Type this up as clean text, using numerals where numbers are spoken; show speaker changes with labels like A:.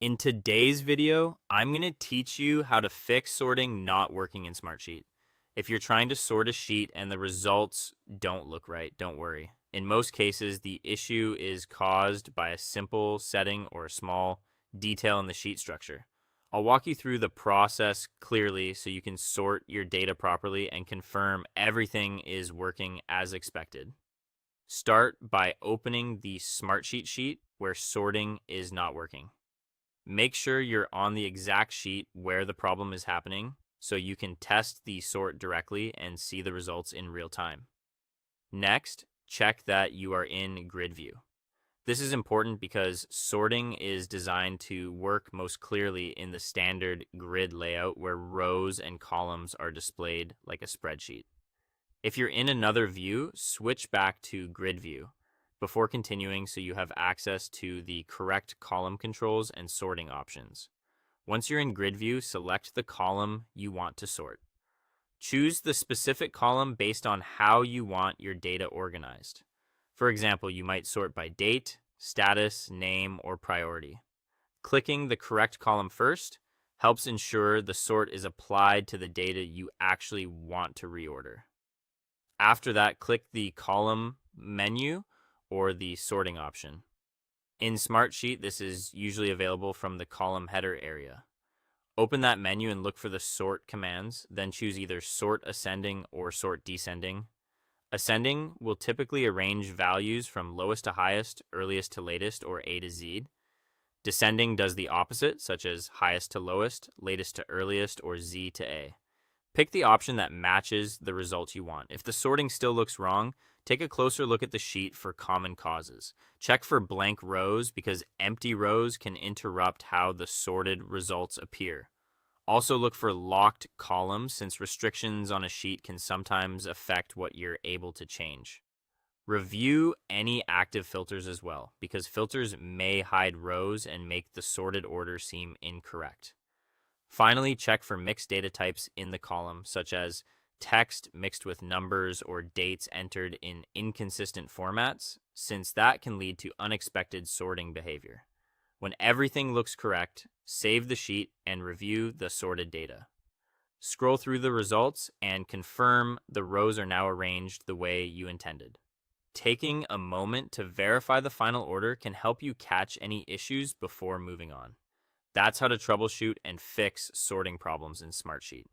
A: In today's video, I'm going to teach you how to fix sorting not working in Smartsheet. If you're trying to sort a sheet and the results don't look right, don't worry. In most cases, the issue is caused by a simple setting or a small detail in the sheet structure. I'll walk you through the process clearly so you can sort your data properly and confirm everything is working as expected. Start by opening the Smartsheet sheet where sorting is not working. Make sure you're on the exact sheet where the problem is happening so you can test the sort directly and see the results in real time. Next, check that you are in grid view. This is important because sorting is designed to work most clearly in the standard grid layout where rows and columns are displayed like a spreadsheet. If you're in another view, switch back to grid view before continuing so you have access to the correct column controls and sorting options. Once you're in grid view, select the column you want to sort. Choose the specific column based on how you want your data organized. For example, you might sort by date, status, name, or priority. Clicking the correct column first helps ensure the sort is applied to the data you actually want to reorder. After that, click the column menu or the sorting option. In Smartsheet, this is usually available from the column header area. Open that menu and look for the sort commands, then choose either sort ascending or sort descending. Ascending will typically arrange values from lowest to highest, earliest to latest, or A to Z. Descending does the opposite, such as highest to lowest, latest to earliest, or Z to A. Pick the option that matches the result you want. If the sorting still looks wrong, take a closer look at the sheet for common causes. Check for blank rows because empty rows can interrupt how the sorted results appear. Also look for locked columns since restrictions on a sheet can sometimes affect what you're able to change. Review any active filters as well because filters may hide rows and make the sorted order seem incorrect. Finally, check for mixed data types in the column, such as text mixed with numbers or dates entered in inconsistent formats, since that can lead to unexpected sorting behavior. When everything looks correct, save the sheet and review the sorted data. Scroll through the results and confirm the rows are now arranged the way you intended. Taking a moment to verify the final order can help you catch any issues before moving on. That's how to troubleshoot and fix sorting problems in Smartsheet.